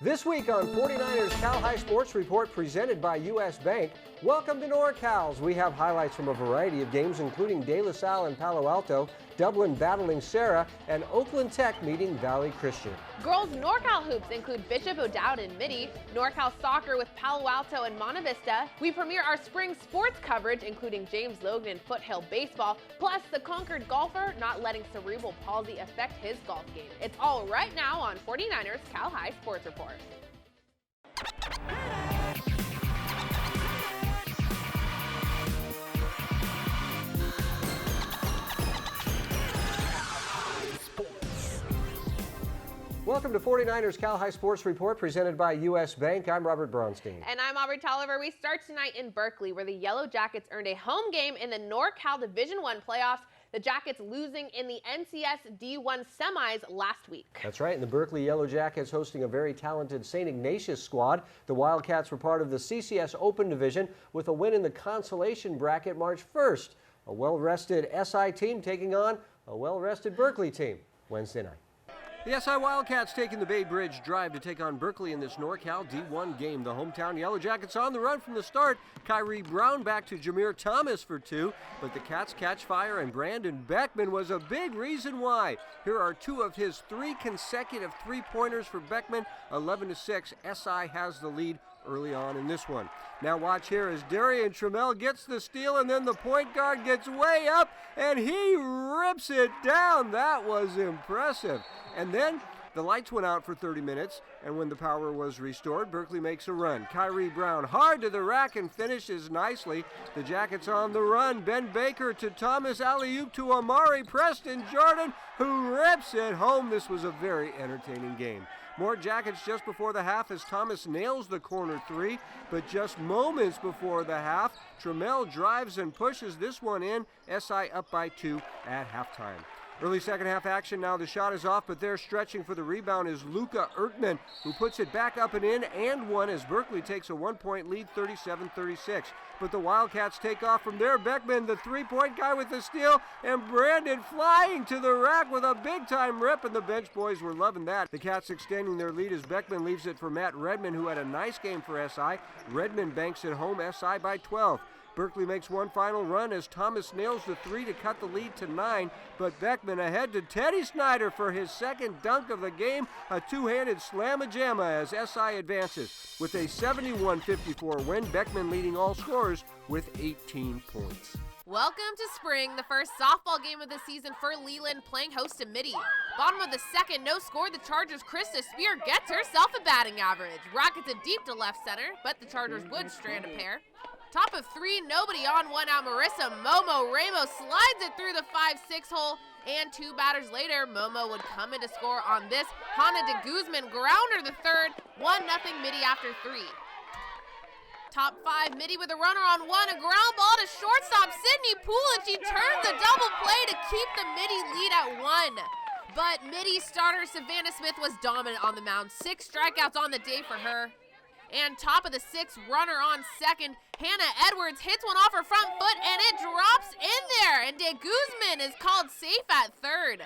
This week on 49ers Cal High Sports Report presented by U.S. Bank, welcome to NorCals. We have highlights from a variety of games including De La Salle and Palo Alto, Dublin battling Serra, and Oakland Tech meeting Valley Christian. Girls NorCal hoops include Bishop O'Dowd and Mitty, NorCal soccer with Palo Alto and Monte Vista. We premiere our spring sports coverage including James Logan and Foothill baseball, plus the Concord golfer not letting cerebral palsy affect his golf game. It's all right now on 49ers Cal High Sports Report. Welcome to 49ers Cal High Sports Report presented by U.S. Bank. I'm Robert Bronstein. And I'm Aubrey Tolliver. We start tonight in Berkeley, where the Yellow Jackets earned a home game in the NorCal Division I playoffs. The Jackets losing in the NCS D1 semis last week. That's right, and the Berkeley Yellow Jackets hosting a very talented St. Ignatius squad. The Wildcats were part of the CCS Open Division with a win in the consolation bracket March 1st. A well-rested SI team taking on a well-rested Berkeley team Wednesday night. The SI Wildcats taking the Bay Bridge Drive to take on Berkeley in this NorCal D1 game. The hometown Yellow Jackets on the run from the start. Kyrie Brown back to Jameer Thomas for two, but the Cats catch fire, and Brandon Beckman was a big reason why. Here are two of his three consecutive three-pointers for Beckman. 11-6, SI has the lead early on in this one. Now watch here as Darian Trammell gets the steal, and then the point guard gets way up and he rips it down. That was impressive. And then the lights went out for 30 minutes, and when the power was restored, Berkeley makes a run. Kyrie Brown hard to the rack and finishes nicely. The Jackets on the run. Ben Baker to Thomas, alley-oop to Amari Preston Jordan, who rips it home. This was a very entertaining game. More Jackets just before the half as Thomas nails the corner three, but just moments before the half, Trammell drives and pushes this one in. SI up by 2 at halftime. Early second half action, now the shot is off, but there stretching for the rebound is Luka Ertman, who puts it back up and in and one as Berkeley takes a 1-point lead, 37-36. But the Wildcats take off from there. Beckman, the three-point guy with the steal, and Brandon flying to the rack with a big-time rip, and the bench boys were loving that. The Cats extending their lead as Beckman leaves it for Matt Redmond, who had a nice game for SI. Redmond banks it home, SI by 12. Berkeley makes one final run as Thomas nails the three to cut the lead to 9, but Beckman ahead to Teddy Snyder for his second dunk of the game, a two-handed slam-a-jamma as SI advances. With a 71-54 win, Beckman leading all scorers with 18 points. Welcome to spring, the first softball game of the season for Leland, playing host to Mitty. Bottom of the second, no score. The Chargers' Krista Spear gets herself a batting average. Rockets it deep to left center, but the Chargers would strand a pair. Top of 3, nobody on, one out. Marissa Momo Ramos slides it through the 5-6 hole, and 2 batters later, Momo would come in to score on this. Hannah de Guzman grounder the third, 1-0 Mitty after 3. Top 5, Mitty with a runner on 1, a ground ball to shortstop Sydney Poole, and she turns a double play to keep the Mitty lead at 1. But Mitty starter Savannah Smith was dominant on the mound. 6 strikeouts on the day for her. And top of the 6th, runner on second, Hannah Edwards hits one off her front foot, and it drops in there, and de Guzman is called safe at third.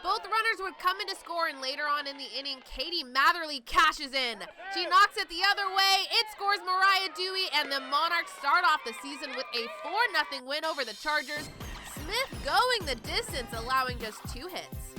Both runners would come in to score, and later on in the inning, Katie Matherly cashes in. She knocks it the other way, it scores Mariah Dewey, and the Monarchs start off the season with a 4-0 win over the Chargers. Smith going the distance, allowing just 2 hits.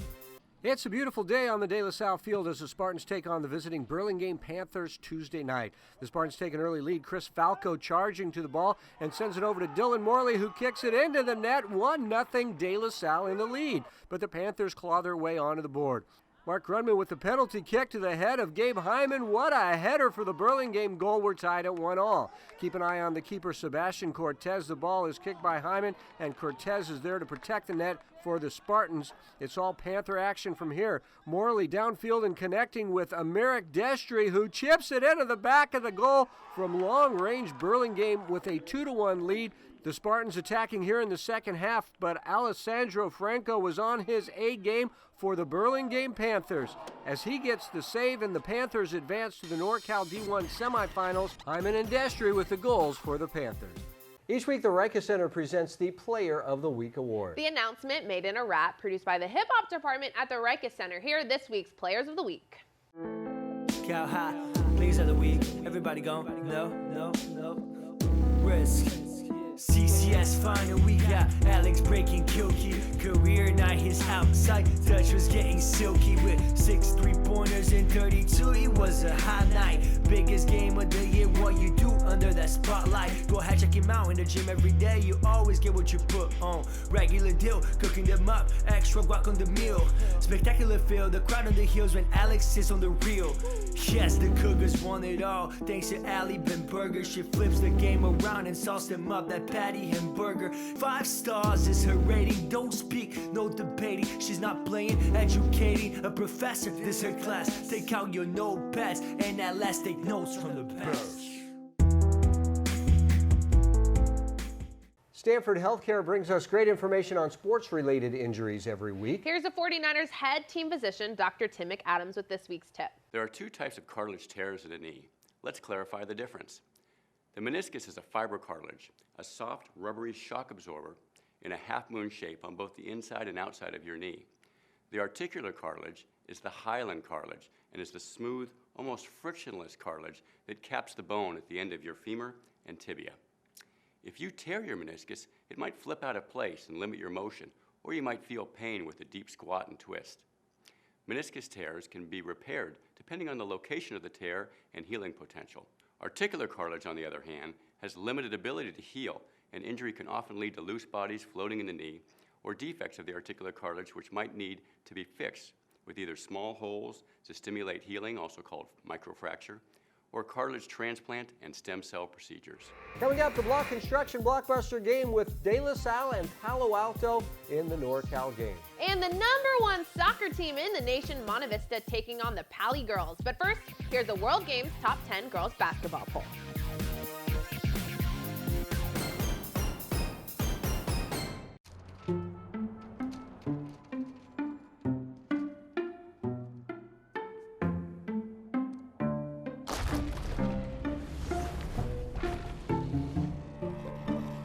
It's a beautiful day on the De La Salle field as the Spartans take on the visiting Burlingame Panthers Tuesday night. The Spartans take an early lead. Chris Falco charging to the ball and sends it over to Dylan Morley, who kicks it into the net. 1-0 De La Salle in the lead, but the Panthers claw their way onto the board. Mark Grunman with the penalty kick to the head of Gabe Hyman. What a header for the Burlingame goal. We're tied at 1-1. Keep an eye on the keeper, Sebastian Cortez. The ball is kicked by Hyman, and Cortez is there to protect the net for the Spartans. It's all Panther action from here. Morley downfield and connecting with Americ Destry, who chips it into the back of the goal from long range. Burlingame with a 2-1 lead. The Spartans attacking here in the second half, but Alessandro Franco was on his A game for the Burlingame Panthers. As he gets the save and the Panthers advance to the NorCal D1 semifinals, Hyman and Destry with the goals for the Panthers. Each week, the Reicha Center presents the Player of the Week Award. The announcement made in a wrap, produced by the Hip Hop Department at the Reicha Center. Here are this week's Players of the Week. out high. Players of the week, everybody gone. No. Risk. CCS final, we got Alex breaking Kilkey. Career night, his outside touch was getting silky with 6 3-pointers and 32. It was a high night. Biggest game of the year, what you do under that spotlight. Go ahead, check him out in the gym every day. You always get what you put on. Regular deal, cooking them up, extra guac on the meal. Spectacular feel, the crowd on the hills when Alex sits on the reel. Yes, the Cougars won it all. Thanks to Allie Ben Burger, she flips the game around and sauce them up. That patty and burger, 5 stars is her rating. Don't speak, no debating. She's not playing, educating. A professor, this her class. Take out your notepads and at last take notes from the past. Stanford Healthcare brings us great information on sports-related injuries every week. Here's the 49ers head team physician, Dr. Tim McAdams, with this week's tip. There are 2 types of cartilage tears in the knee. Let's clarify the difference. The meniscus is a fibrocartilage, a soft, rubbery shock absorber in a half-moon shape on both the inside and outside of your knee. The articular cartilage is the hyaline cartilage and is the smooth, almost frictionless cartilage that caps the bone at the end of your femur and tibia. If you tear your meniscus, it might flip out of place and limit your motion, or you might feel pain with a deep squat and twist. Meniscus tears can be repaired depending on the location of the tear and healing potential. Articular cartilage, on the other hand, has limited ability to heal, and injury can often lead to loose bodies floating in the knee or defects of the articular cartilage which might need to be fixed with either small holes to stimulate healing, also called microfracture, or cartilage transplant and stem cell procedures. Coming up, the Block Construction blockbuster game with De La Salle and Palo Alto in the NorCal game. And the #1 soccer team in the nation, Monte Vista, taking on the Pali girls. But first, here's the World Games Top 10 girls basketball poll.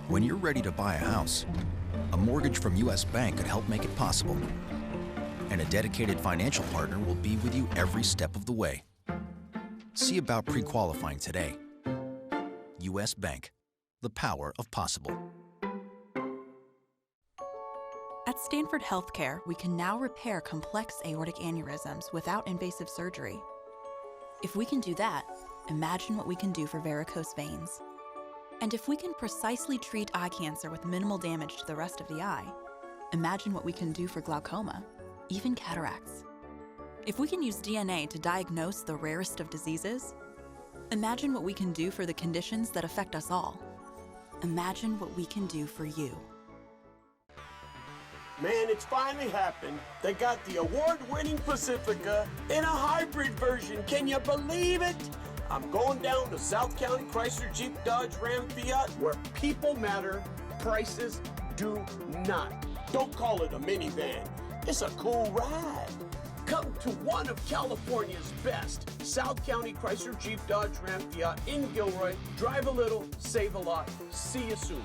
When you're ready to buy a house, a mortgage from U.S. Bank could help make it possible. And a dedicated financial partner will be with you every step of the way. See about pre-qualifying today. U.S. Bank, the power of possible. At Stanford Healthcare, we can now repair complex aortic aneurysms without invasive surgery. If we can do that, imagine what we can do for varicose veins. And if we can precisely treat eye cancer with minimal damage to the rest of the eye, imagine what we can do for glaucoma, even cataracts. If we can use DNA to diagnose the rarest of diseases, imagine what we can do for the conditions that affect us all. Imagine what we can do for you. Man, it's finally happened. They got the award-winning Pacifica in a hybrid version. Can you believe it? I'm going down to South County Chrysler Jeep Dodge Ram Fiat, where people matter, prices do not. Don't call it a minivan. It's a cool ride. Come to one of California's best, South County Chrysler Jeep Dodge Ram Fiat in Gilroy. Drive a little, save a lot. See you soon.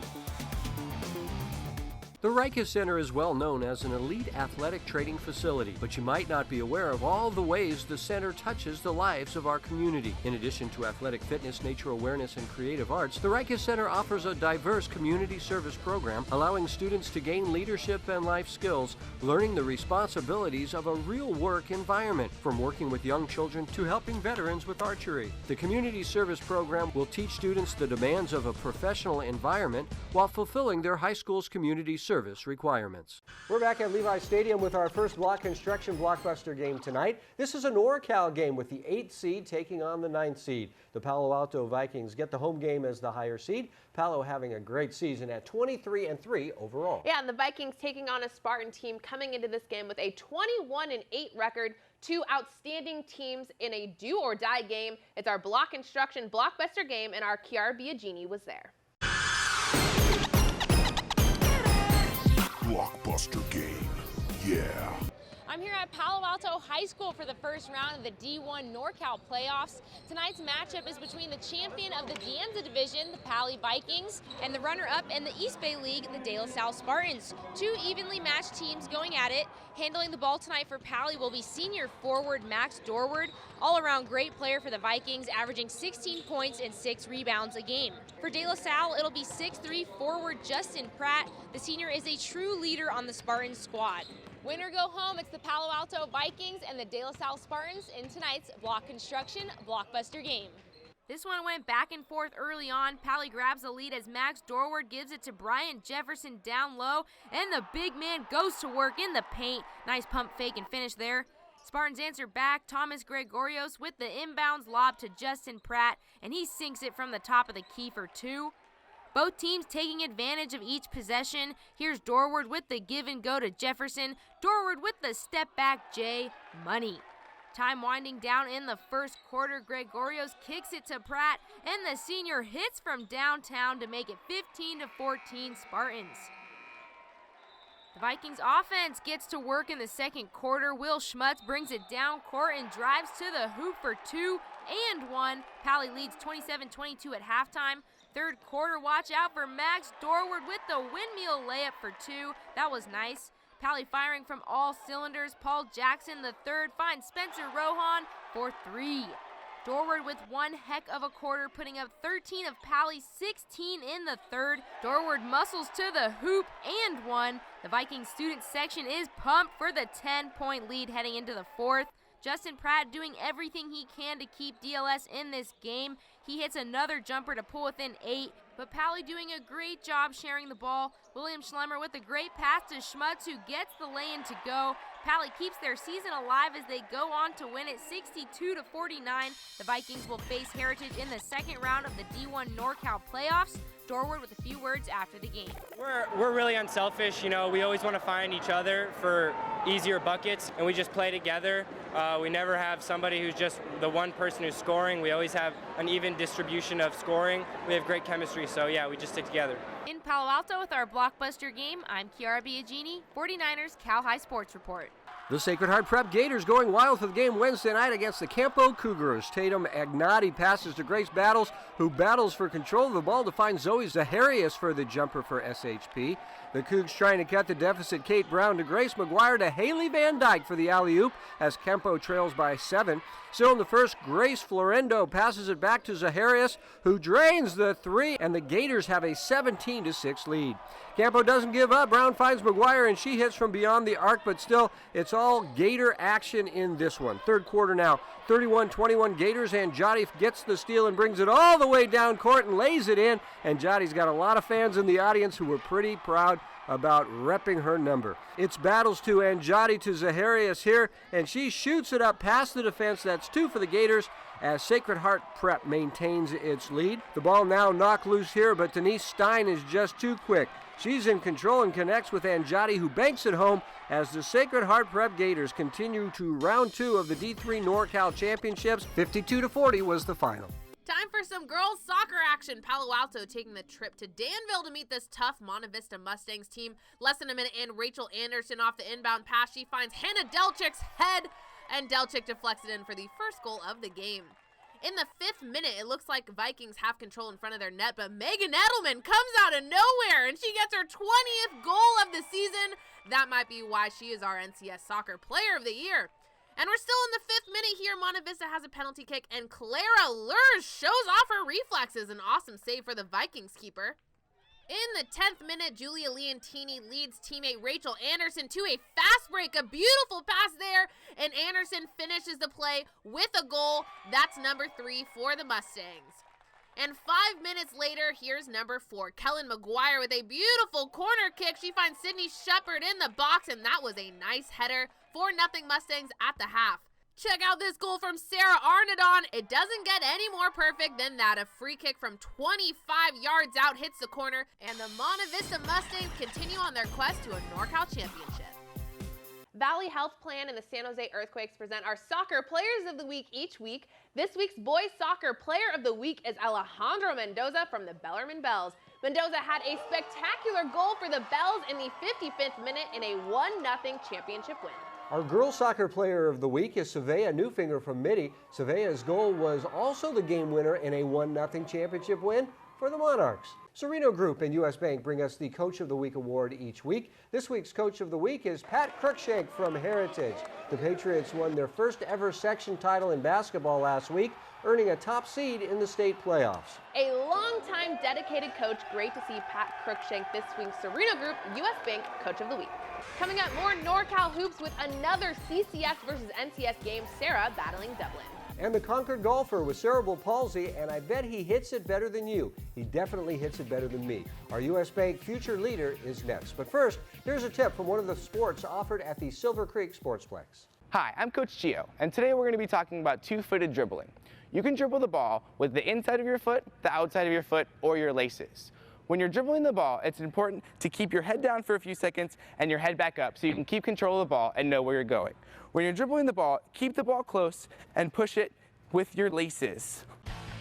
The Rikus Center is well known as an elite athletic training facility, but you might not be aware of all the ways the center touches the lives of our community. In addition to athletic fitness, nature awareness, and creative arts, the Rikus Center offers a diverse community service program, allowing students to gain leadership and life skills, learning the responsibilities of a real work environment, from working with young children to helping veterans with archery. The community service program will teach students the demands of a professional environment while fulfilling their high school's community service requirements. We're back at Levi Stadium with our first Block Construction blockbuster game tonight. This is a NorCal game with the 8th seed taking on the 9th seed. The Palo Alto Vikings get the home game as the higher seed. Palo having a great season at 23-3 overall. Yeah, and the Vikings taking on a Spartan team coming into this game with a 21-8 record. 2 outstanding teams in a do-or-die game. It's our Block Construction blockbuster game, and our Chiara Biagini was there. Blockbuster game, yeah. I'm here at Palo Alto High School for the first round of the D1 NorCal playoffs. Tonight's matchup is between the champion of the De Anza division, the Pali Vikings, and the runner-up in the East Bay League, the De La Salle Spartans. Two evenly matched teams going at it. Handling the ball tonight for Pali will be senior forward Max Dorward, all-around great player for the Vikings, averaging 16 points and 6 rebounds a game. For De La Salle, it'll be 6'3" forward Justin Pratt. The senior is a true leader on the Spartans squad. Win or go home, it's the Palo Alto Vikings and the De La Salle Spartans in tonight's Block Construction Blockbuster game. This one went back and forth early on. Pali grabs the lead as Max Dorward gives it to Brian Jefferson down low, and the big man goes to work in the paint. Nice pump fake and finish there. Spartans answer back. Thomas Gregorios with the inbounds lob to Justin Pratt, and he sinks it from the top of the key for 2. Both teams taking advantage of each possession. Here's Dorward with the give and go to Jefferson. Dorward with the step back J. Money. Time winding down in the first quarter. Gregorios kicks it to Pratt, and the senior hits from downtown to make it 15-14 Spartans. The Vikings offense gets to work in the second quarter. Will Schmutz brings it down court and drives to the hoop for 2 and 1. Pali leads 27-22 at halftime. Third quarter, watch out for Max Dorward with the windmill layup for 2. That was nice. Pali firing from all cylinders. Paul Jackson, the third, finds Spencer Rohan for 3. Dorward with one heck of a quarter, putting up 13 of Pali's 16 in the third. Dorward muscles to the hoop and 1. The Vikings student section is pumped for the 10-point lead heading into the fourth. Justin Pratt doing everything he can to keep DLS in this game. He hits another jumper to pull within 8, but Pali doing a great job sharing the ball. William Schlemmer with a great pass to Schmutz, who gets the lay-in to go. Pali keeps their season alive as they go on to win it 62-49. The Vikings will face Heritage in the second round of the D1 NorCal playoffs. Dorward with a few words after the game. We're really unselfish, you know, we always want to find each other for easier buckets, and we just play together. We never have somebody who's just the one person who's scoring. We always have an even distribution of scoring. We have great chemistry, so yeah, we just stick together. In Palo Alto with our blockbuster game, I'm Kiara Biagini, 49ers Cal High Sports Report. The Sacred Heart Prep Gators going wild for the game Wednesday night against the Campo Cougars. Tatum Agnati passes to Grace Battles, who battles for control of the ball to find Zoe Zaharias for the jumper for SHP. The Cougs trying to cut the deficit. Kate Brown to Grace McGuire to Haley Van Dyke for the alley-oop as Campo trails by 7. Still in the first, Grace Florendo passes it back to Zaharias, who drains the 3, and the Gators have a 17-6 lead. Campo doesn't give up. Brown finds McGuire, and she hits from beyond the arc, but still, it's all Gator action in this one. Third quarter now, 31-21 Gators, and Jotty gets the steal and brings it all the way down court and lays it in, and Jotty's got a lot of fans in the audience who were pretty proud about repping her number. It's Battles to Anjati to Zaharias here, and she shoots it up past the defense. That's 2 for the Gators as Sacred Heart Prep maintains its lead. The ball now knocked loose here, but Denise Stein is just too quick. She's in control and connects with Anjati, who banks it home as the Sacred Heart Prep Gators continue to round 2 of the D3 NorCal Championships. 52-40 was the final. Time for some girls soccer action. Palo Alto taking the trip to Danville to meet this tough Monta Vista Mustangs team. Less than a minute in, Rachel Anderson off the inbound pass. She finds Hannah Delchick's head, and Delchick deflects it in for the first goal of the game. In the 5th minute, it looks like Vikings have control in front of their net, but Megan Edelman comes out of nowhere, and she gets her 20th goal of the season. That might be why she is our NCS Soccer Player of the Year. And we're still in the 5th minute here. Monta Vista has a penalty kick, and Clara Lurs shows off her reflexes. An awesome save for the Vikings keeper. In the 10th minute, Julia Leontini leads teammate Rachel Anderson to a fast break. A beautiful pass there, and Anderson finishes the play with a goal. That's number 3 for the Mustangs. And 5 minutes later, here's number 4, Kellen McGuire with a beautiful corner kick. She finds Sydney Shepard in the box, and that was a nice header. 4-0 Mustangs at the half. Check out this goal from Serra Arnadon. It doesn't get any more perfect than that. A free kick from 25 yards out hits the corner, and the Monta Vista Mustangs continue on their quest to a NorCal championship. Valley Health Plan and the San Jose Earthquakes present our Soccer Players of the Week each week. This week's Boys Soccer Player of the Week is Alejandro Mendoza from the Bellarmine Bells. Mendoza had a spectacular goal for the Bells in the 55th minute in a 1-0 championship win. Our girls soccer player of the week is Savea Newfinger from Mitty. Savea's goal was also the game winner in a 1-0 championship win for the Monarchs. Sereno Group and U.S. Bank bring us the Coach of the Week award each week. This week's Coach of the Week is Pat Cruikshank from Heritage. The Patriots won their first ever section title in basketball last week, earning a top seed in the state playoffs. A long-time dedicated coach. Great to see Pat Cruikshank this week's Sereno Group U.S. Bank Coach of the Week. Coming up, more NorCal hoops with another CCS versus NCS game, Serra battling Dublin. And the Concord golfer with cerebral palsy, and I bet he hits it better than you. He definitely hits it better than me. Our U.S. Bank future leader is next. But first, here's a tip from one of the sports offered at the Silver Creek Sportsplex. Hi, I'm Coach Gio, and today we're going to be talking about two-footed dribbling. You can dribble the ball with the inside of your foot, the outside of your foot, or your laces. When you're dribbling the ball, it's important to keep your head down for a few seconds and your head back up so you can keep control of the ball and know where you're going. When you're dribbling the ball, keep the ball close and push it with your laces.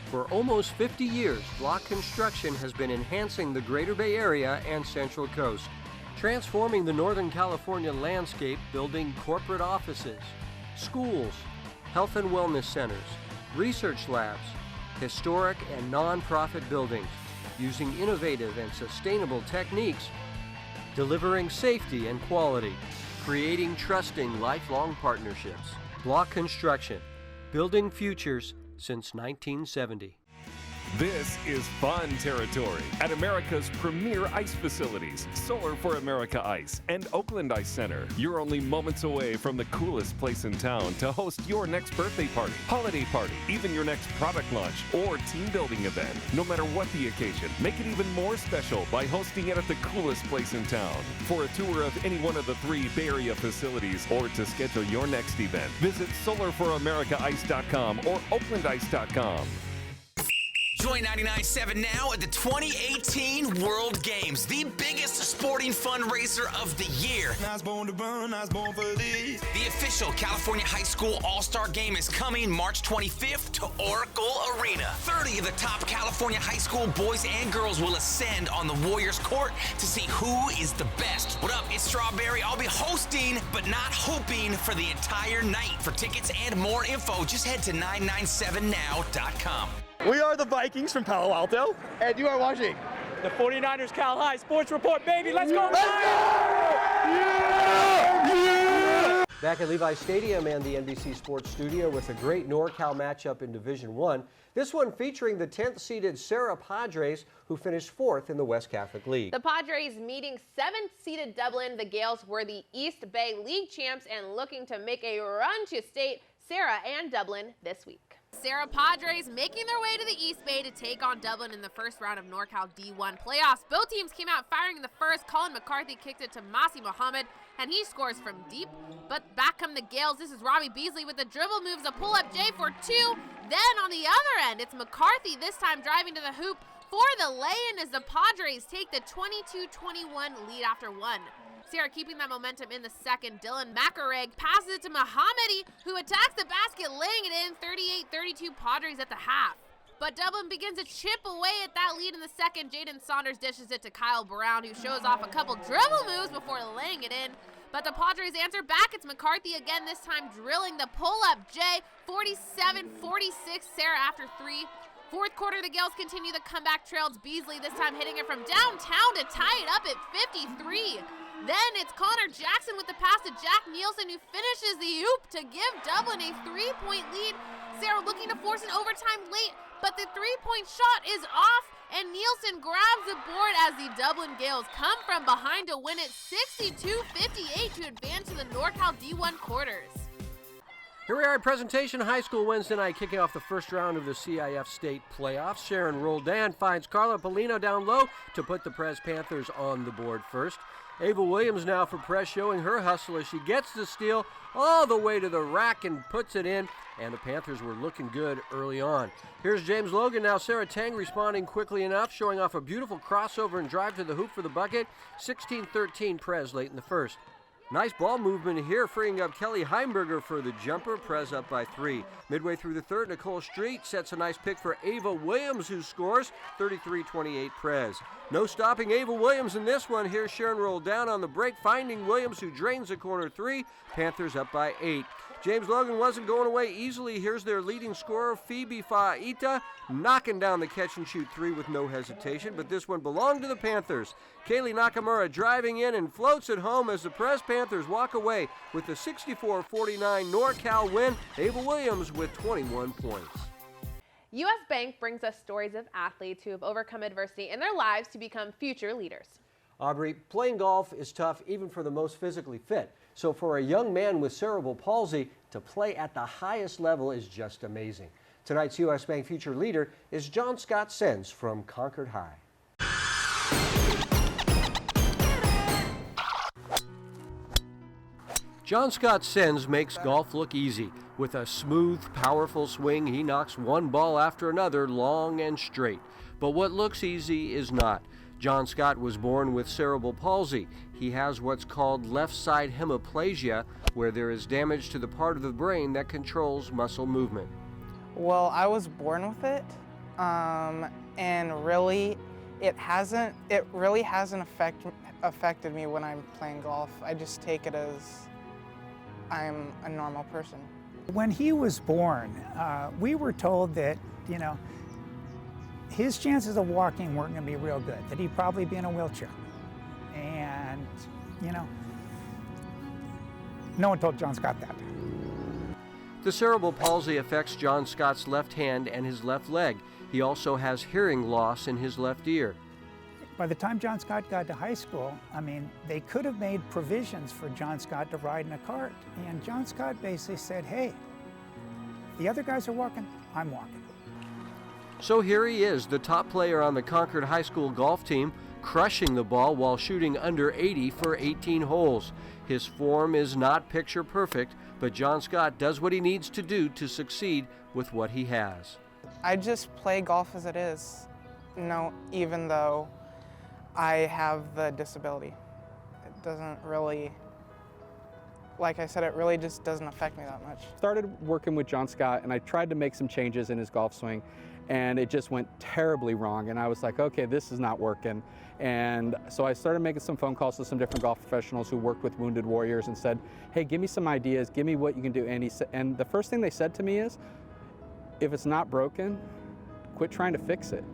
For almost 50 years, Block Construction has been enhancing the Greater Bay Area and Central Coast, transforming the Northern California landscape, building corporate offices, schools, health and wellness centers, research labs, historic and non-profit buildings, using innovative and sustainable techniques, delivering safety and quality, creating trusting lifelong partnerships. Block Construction, building futures since 1970. This is fun territory at America's premier ice facilities, Solar for America Ice and Oakland Ice Center. You're only moments away from the coolest place in town to host your next birthday party, holiday party, even your next product launch or team building event. No matter what the occasion, make it even more special by hosting it at the coolest place in town. For a tour of any one of the 3 Bay Area facilities or to schedule your next event, visit solarforamericaice.com or oaklandice.com. Join 99.7 now at the 2018 World Games, the biggest sporting fundraiser of the year. The official California High School All-Star Game is coming March 25th to Oracle Arena. 30 of the top California high school boys and girls will ascend on the Warriors court to see who is the best. What up? It's Strawberry. I'll be hosting, but not hooping for the entire night. For tickets and more info, just head to 997now.com. We are the Vikings from Palo Alto, and you are watching The 49ers Cal High Sports Report, baby. Let's go! Back at Levi Stadium and the NBC Sports Studio with a great NorCal matchup in Division I. This one featuring the 10th-seeded Serra Padres, who finished 4th in the West Catholic League. The Padres meeting 7th-seeded Dublin. The Gales were the East Bay League champs and looking to make a run to state, Serra and Dublin this week. Serra Padres making their way to the East Bay to take on Dublin in the first round of NorCal D1 playoffs. Both teams came out firing in the first. Colin McCarthy kicked it to Masi Mohammed, and he scores from deep. But back come the Gales. This is Robbie Beasley with the dribble moves, a pull-up J for 2. Then on the other end, it's McCarthy, this time driving to the hoop for the lay-in as the Padres take the 22-21 lead after 1. Serra keeping that momentum in the second. Dylan Macareg passes it to Mohammedi, who attacks the basket, laying it in. 38-32 Padres at the half. But Dublin begins to chip away at that lead in the second. Jaden Saunders dishes it to Kyle Brown, who shows off a couple dribble moves before laying it in. But the Padres answer back. It's McCarthy again, this time drilling the pull-up J. 47-46 Serra after 3. Fourth quarter, the Gales continue the comeback trail. It's Beasley, this time hitting it from downtown to tie it up at 53. Then it's Connor Jackson with the pass to Jack Nielsen, who finishes the oop to give Dublin a 3-point lead. Serra looking to force an overtime late, but the 3-point shot is off, and Nielsen grabs the board as the Dublin Gales come from behind to win it 62-58 to advance to the NorCal D1 quarters. Here we are at Presentation High School Wednesday night, kicking off the first round of the CIF State Playoffs. Sharon Roldan finds Carla Polino down low to put the Prez Panthers on the board first. Ava Williams now for Prez, showing her hustle as she gets the steal all the way to the rack and puts it in, and the Panthers were looking good early on. Here's James Logan, now Sarah Tang responding quickly enough, showing off a beautiful crossover and drive to the hoop for the bucket. 16-13 Prez late in the first. Nice ball movement here, freeing up Kelly Heimberger for the jumper. Prez up by 3. Midway through the third, Nicole Street sets a nice pick for Ava Williams, who scores 33-28 Prez. No stopping Ava Williams in this one. Here's Sharon roll down on the break, finding Williams, who drains the corner 3. Panthers up by 8. James Logan wasn't going away easily. Here's their leading scorer, Phoebe Fa'ita, knocking down the catch-and-shoot 3 with no hesitation, but this one belonged to the Panthers. Kaylee Nakamura driving in and floats it home as the Prez Panthers walk away with the 64-49 NorCal win. Ava Williams with 21 points. U.S. Bank brings us stories of athletes who have overcome adversity in their lives to become future leaders. Aubrey, playing golf is tough even for the most physically fit. So for a young man with cerebral palsy to play at the highest level is just amazing. Tonight's U.S. Bank future leader is John Scott Sens from Concord High. John Scott Sens makes golf look easy. With a smooth, powerful swing, he knocks one ball after another long and straight. But what looks easy is not. John Scott was born with cerebral palsy. He has what's called left side hemiplegia, where there is damage to the part of the brain that controls muscle movement. Well, I was born with it, and really, it really hasn't affected me when I'm playing golf. I just take it as I'm a normal person. When he was born, we were told that, his chances of walking weren't going to be real good, that he'd probably be in a wheelchair. And, no one told John Scott that. The cerebral palsy affects John Scott's left hand and his left leg. He also has hearing loss in his left ear. By the time John Scott got to high school, they could have made provisions for John Scott to ride in a cart. And John Scott basically said, hey, the other guys are walking, I'm walking. So here he is, the top player on the Concord High School golf team, crushing the ball while shooting under 80 for 18 holes. His form is not picture perfect, but John Scott does what he needs to do to succeed with what he has. I just play golf as it is, even though I have the disability. It doesn't really, like I said, it really just doesn't affect me that much. Started working with John Scott, and I tried to make some changes in his golf swing, and it just went terribly wrong. And I was like, okay, this is not working. And so I started making some phone calls to some different golf professionals who worked with wounded warriors and said, hey, give me some ideas, give me what you can do. And the first thing they said to me is, if it's not broken, quit trying to fix it.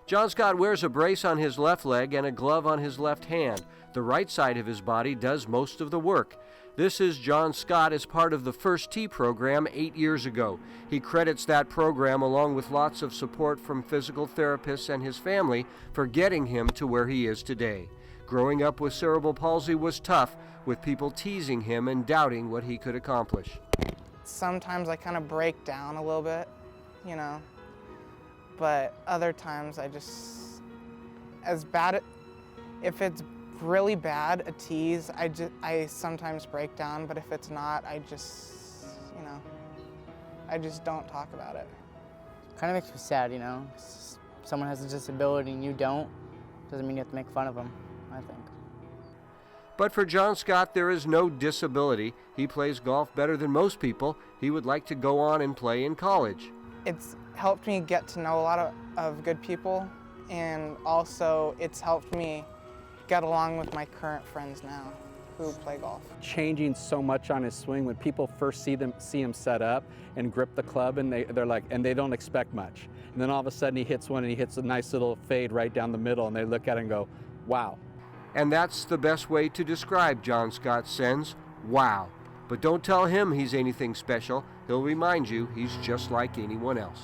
John Scott wears a brace on his left leg and a glove on his left hand. The right side of his body does most of the work. This is John Scott as part of the First Tee program 8 years ago. He credits that program, along with lots of support from physical therapists and his family, for getting him to where he is today. Growing up with cerebral palsy was tough, with people teasing him and doubting what he could accomplish. Sometimes I kind of break down a little bit, but other times I just, if it's really bad, a tease, I sometimes break down, but if it's not, I just don't talk about it. Kind of makes me sad, Someone has a disability and you don't, doesn't mean you have to make fun of them, I think. But for John Scott, there is no disability. He plays golf better than most people. He would like to go on and play in college. It's helped me get to know a lot of good people, and also it's helped me get along with my current friends now who play golf. Changing so much on his swing, when people first see him set up and grip the club, and they're like, and they don't expect much. And then all of a sudden he hits one and he hits a nice little fade right down the middle, and they look at it and go, wow. And that's the best way to describe John Scott Sens, wow. But don't tell him he's anything special. He'll remind you he's just like anyone else.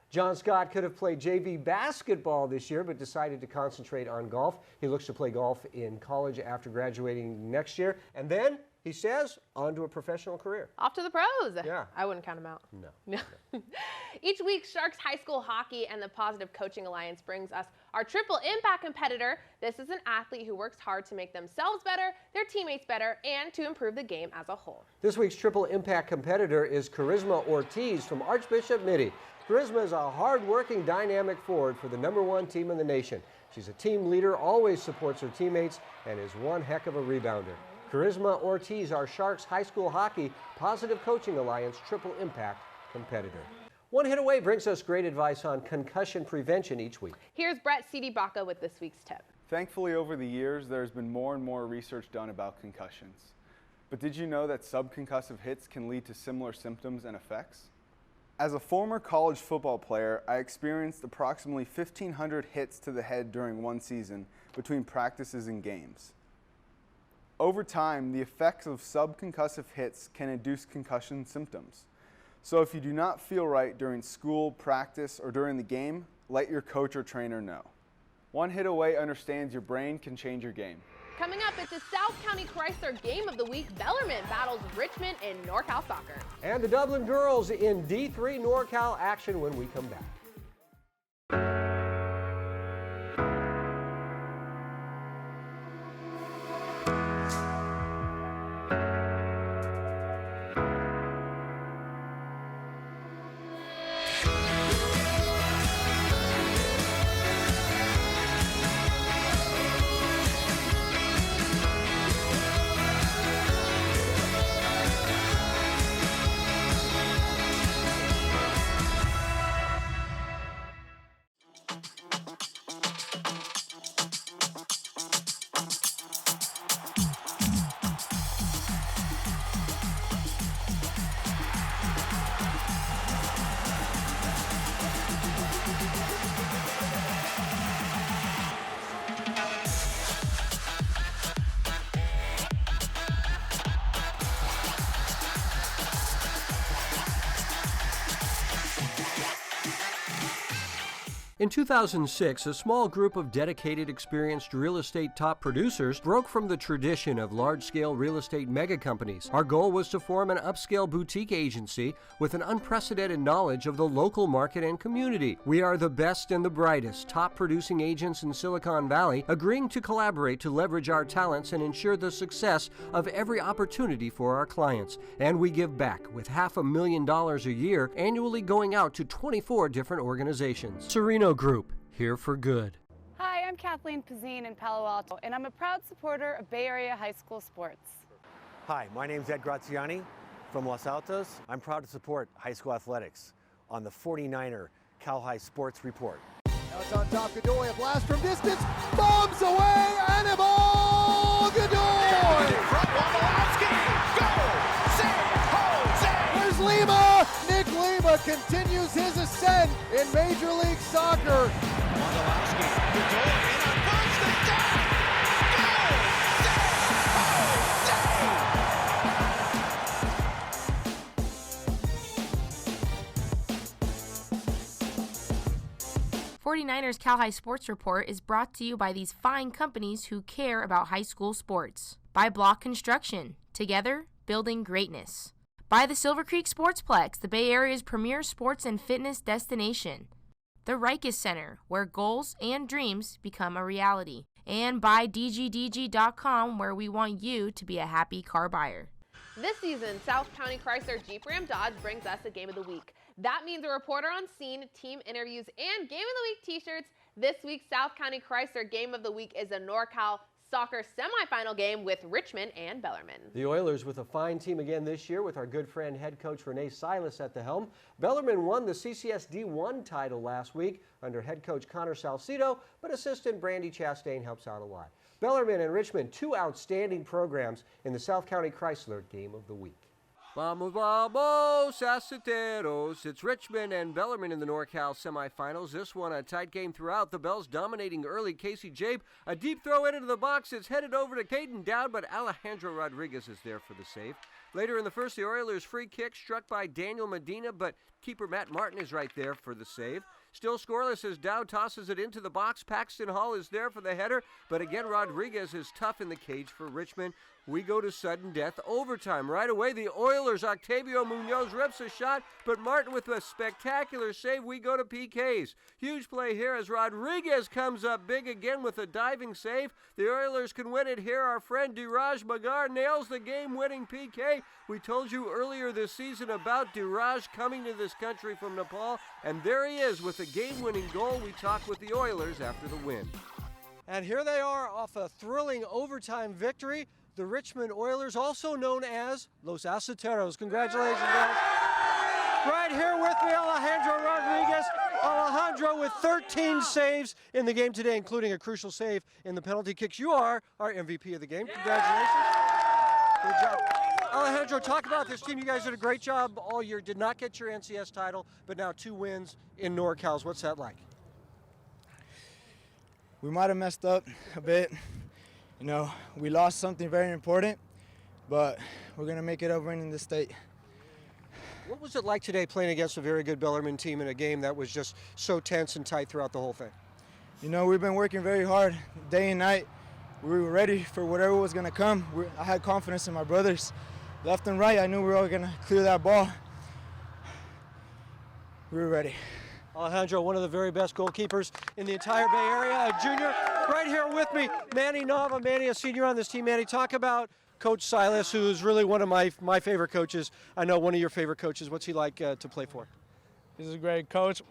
John Scott could have played JV basketball this year, but decided to concentrate on golf. He looks to play golf in college after graduating next year. And then, he says, on to a professional career. Off to the pros. Yeah. I wouldn't count him out. No. Each week, Sharks High School Hockey and the Positive Coaching Alliance brings us our triple impact competitor. This is an athlete who works hard to make themselves better, their teammates better, and to improve the game as a whole. This week's triple impact competitor is Charisma Ortiz from Archbishop Mitty. Charisma is a hard-working, dynamic forward for the #1 team in the nation. She's a team leader, always supports her teammates, and is one heck of a rebounder. Charisma Ortiz, our Sharks High School Hockey Positive Coaching Alliance Triple Impact competitor. One hit away brings us great advice on concussion prevention each week. Here's Brett Baca with this week's tip. Thankfully, over the years, there's been more and more research done about concussions. But did you know that subconcussive hits can lead to similar symptoms and effects? As a former college football player, I experienced approximately 1,500 hits to the head during one season between practices and games. Over time, the effects of subconcussive hits can induce concussion symptoms. So if you do not feel right during school, practice, or during the game, let your coach or trainer know. One hit away understands your brain can change your game. Coming up, it's the South County Chrysler Game of the Week. Bellarmine battles Richmond in NorCal soccer. And the Dublin girls in D3 NorCal action when we come back. In 2006, a small group of dedicated, experienced real estate top producers broke from the tradition of large-scale real estate mega companies. Our goal was to form an upscale boutique agency with an unprecedented knowledge of the local market and community. We are the best and the brightest top producing agents in Silicon Valley, agreeing to collaborate to leverage our talents and ensure the success of every opportunity for our clients. And we give back with $500,000 a year, annually going out to 24 different organizations. Sereno Group, here for good. Hi, I'm Kathleen Pizzine in Palo Alto, and I'm a proud supporter of Bay Area high school sports. Hi, my name's Ed Graziani from Los Altos. I'm proud to support high school athletics on the 49er Cal High Sports Report. Now it's on top, Godoy, a blast from distance, bombs away, and a ball, Godoy! There's Lima! Nick Lima continues his ascent in Major League Soccer. '49ers Cal High Sports Report is brought to you by these fine companies who care about high school sports. By Block Construction, together building greatness. By the Silver Creek Sportsplex, the Bay Area's premier sports and fitness destination. The Rikes Center, where goals and dreams become a reality. And by DGDG.com, where we want you to be a happy car buyer. This season, South County Chrysler Jeep Ram Dodge brings us a Game of the Week. That means a reporter on scene, team interviews, and Game of the Week t-shirts. This week's South County Chrysler Game of the Week is a NorCal soccer semifinal game with Richmond and Bellarmine. The Oilers with a fine team again this year with our good friend head coach Renee Silas at the helm. Bellarmine won the CCS D1 title last week under head coach Connor Salcido, but assistant Brandy Chastain helps out a lot. Bellarmine and Richmond, two outstanding programs in the South County Chrysler Game of the Week. Vamos, vamos, Saceteros. It's Richmond and Bellarmine in the NorCal semifinals. This one a tight game throughout. The Bells dominating early. Casey Jabe, a deep throw into the box. It's headed over to Clayton down, but Alejandro Rodriguez is there for the save. Later in the first, the Oilers' free kick struck by Daniel Medina, but keeper Matt Martin is right there for the save. Still scoreless as Dow tosses it into the box. Paxton Hall is there for the header, but again Rodriguez is tough in the cage for Richmond. We go to sudden death overtime. Right away, the Oilers' Octavio Munoz rips a shot, but Martin with a spectacular save. We go to PKs. Huge play here as Rodriguez comes up big again with a diving save. The Oilers can win it here. Our friend Diraj Magar nails the game-winning PK. We told you earlier this season about Diraj coming to this country from Nepal, and there he is with a game-winning goal. We talk with the Oilers after the win. And here they are off a thrilling overtime victory. The Richmond Oilers, also known as Los Aceteros. Congratulations, guys. Right here with me, Alejandro Rodriguez. Alejandro with 13 saves in the game today, including a crucial save in the penalty kicks. You are our MVP of the game. Congratulations. Good job. Alejandro, talk about this team. You guys did a great job all year. Did not get your NCS title, but now 2 wins in NorCals. What's that like? We might have messed up a bit. You know, we lost something very important, but we're going to make it up winning the state. What was it like today playing against a very good Bellarmine team in a game that was just so tense and tight throughout the whole thing? You know, we've been working very hard day and night. We were ready for whatever was going to come. I had confidence in my brothers. Left and right, I knew we were all going to clear that ball. We were ready. Alejandro, one of the very best goalkeepers in the entire Bay Area, a junior. Right here with me, Manny Nava. Manny, a senior on this team. Manny, talk about Coach Silas, who is really one of my favorite coaches. I know one of your favorite coaches. What's he like to play for? He's a great coach.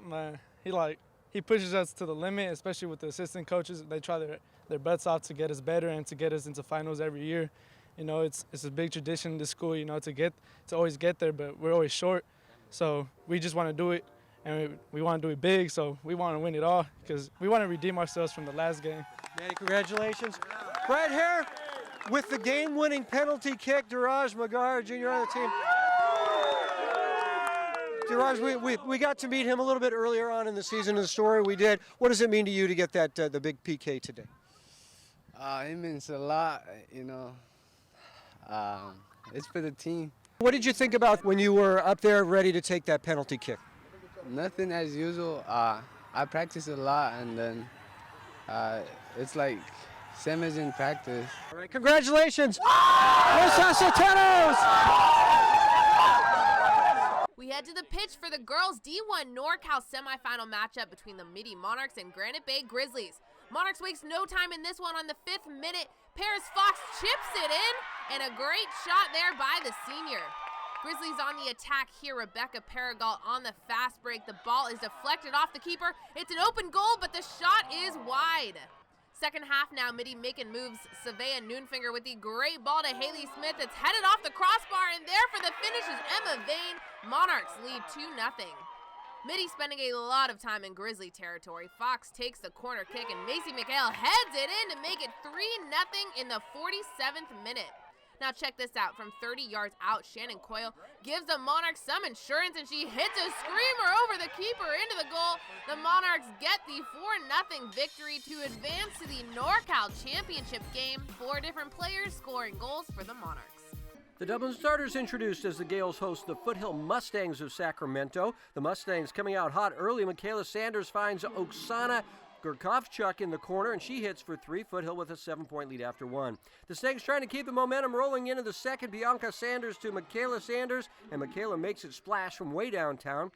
He pushes us to the limit, especially with the assistant coaches. They try their butts off to get us better and to get us into finals every year. You know, it's a big tradition in the school, you know, to always get there, but we're always short. So we just want to do it, and we want to do it big, so we want to win it all because we want to redeem ourselves from the last game. Manny, congratulations. Right here with the game-winning penalty kick, Diraj Magar, junior on the team. Diraj, we got to meet him a little bit earlier on in the season in the story we did. What does it mean to you to get that the big PK today? It means a lot, you know. It's for the team. What did you think about when you were up there ready to take that penalty kick? Nothing as usual. I practice a lot, and then it's like same as in practice. All right, congratulations, Los Aceteros! We head to the pitch for the girls' D1 NorCal semifinal matchup between the Mitty Monarchs and Granite Bay Grizzlies. Monarchs wastes no time in this one. On the 5th minute, Paris Fox chips it in, and a great shot there by the senior. Grizzlies on the attack here. Rebecca Paragal on the fast break. The ball is deflected off the keeper. It's an open goal, but the shot is wide. Second half now, Mitty making moves. Savea Noonfinger with the great ball to Haley Smith. It's headed off the crossbar, and there for the finish is Emma Vane. Monarchs lead 2-0. Mitty spending a lot of time in Grizzly territory. Fox takes the corner kick, and Macy McHale heads it in to make it 3-0 in the 47th minute. Now check this out. From 30 yards out, Shannon Coyle gives the Monarchs some insurance, and she hits a screamer over the keeper into the goal. The Monarchs get the 4-0 victory to advance to the NorCal Championship game. 4 different players scoring goals for the Monarchs. The Dublin Starters introduced as the Gales host the Foothill Mustangs of Sacramento. The Mustangs coming out hot early. Michaela Sanders finds Oksana Gurkovchuk in the corner, and she hits for 3. Foothill with a 7-point lead after 1. The Snags trying to keep the momentum rolling into the second. Bianca Sanders to Michaela Sanders, and Michaela makes it splash from way downtown.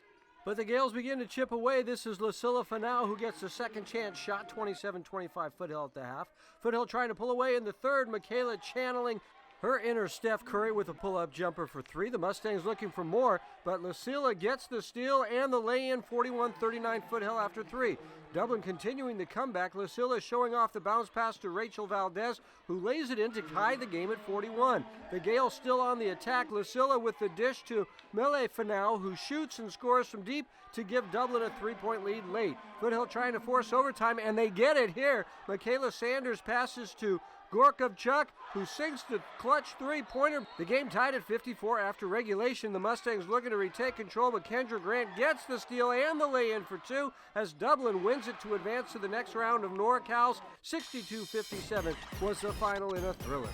But the Gales begin to chip away. This is Lucilla Fanau who gets the second chance shot, 27-25 Foothill at the half. Foothill trying to pull away in the third. Michaela channeling her inner Steph Curry with a pull-up jumper for 3. The Mustangs looking for more, but Lucilla gets the steal and the lay-in, 41-39 Foothill after 3. Dublin continuing the comeback. Lucilla showing off the bounce pass to Rachel Valdez, who lays it in to tie the game at 41. The Gales still on the attack. Lucilla with the dish to Mele Fanau, who shoots and scores from deep to give Dublin a 3-point lead late. Foothill trying to force overtime, and they get it here. Michaela Sanders passes to Gorkovchuk, who sinks the clutch 3-pointer. The game tied at 54 after regulation. The Mustangs looking to retake control, but Kendra Grant gets the steal and the lay-in for 2 as Dublin wins it to advance to the next round of NorCal's. 62-57 was the final in a thriller.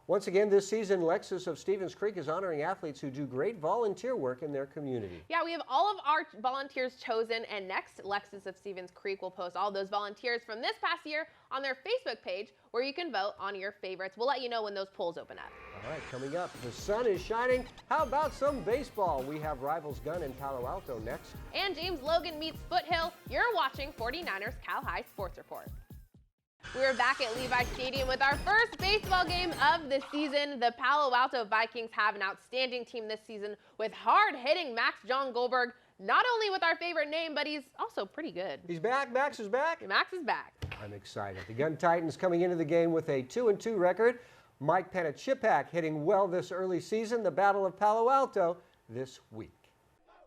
Once again this season, Lexus of Stevens Creek is honoring athletes who do great volunteer work in their community. Yeah, we have all of our volunteers chosen, and next, Lexus of Stevens Creek will post all those volunteers from this past year on their Facebook page, where you can vote on your favorites. We'll let you know when those polls open up. All right, coming up, the sun is shining. How about some baseball? We have Rivals Gun in Palo Alto next. And James Logan meets Foothill. You're watching 49ers Cal High Sports Report. We're back at Levi Stadium with our first baseball game of the season. The Palo Alto Vikings have an outstanding team this season with hard-hitting Max John Goldberg, not only with our favorite name, but he's also pretty good. He's back. Max is back. Max is back. I'm excited. The Gun Titans coming into the game with a 2-2 record. Mike Panachipak hitting well this early season. The Battle of Palo Alto this week.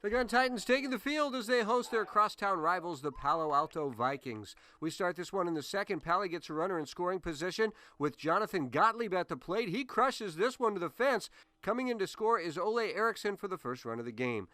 The Gun Titans taking the field as they host their crosstown rivals, the Palo Alto Vikings. We start this one in the second. Pally gets a runner in scoring position with Jonathan Gottlieb at the plate. He crushes this one to the fence. Coming in to score is Ole Eriksson for the first run of the game.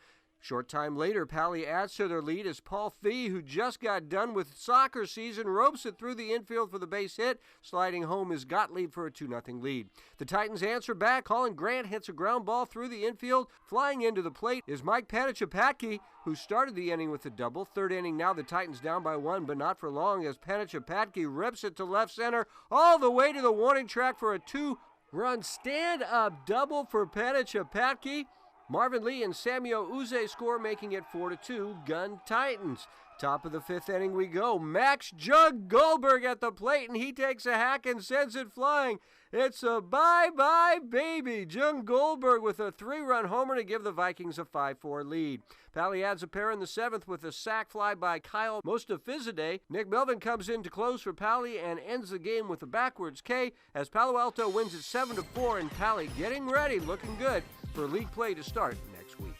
Short time later, Pally adds to their lead as Paul Fee, who just got done with soccer season, ropes it through the infield for the base hit. Sliding home is Gottlieb for a 2-0 lead. The Titans answer back. Colin Grant hits a ground ball through the infield. Flying into the plate is Mike Panachipak, who started the inning with a double. Third inning now, the Titans down by 1, but not for long as Panachipak rips it to left center all the way to the warning track for a 2-run stand-up double for Panachipak. Marvin Lee and Samuel Uze score, making it 4-2, Gun Titans. Top of the fifth inning we go. Max Jug Goldberg at the plate, and he takes a hack and sends it flying. It's a bye-bye baby. Jung Goldberg with a 3-run homer to give the Vikings a 5-4 lead. Pally adds a pair in the seventh with a sac fly by Kyle Mostafizadeh. Nick Melvin comes in to close for Pally and ends the game with a backwards K as Palo Alto wins it 7-4, and Pally getting ready, looking good for league play to start next week.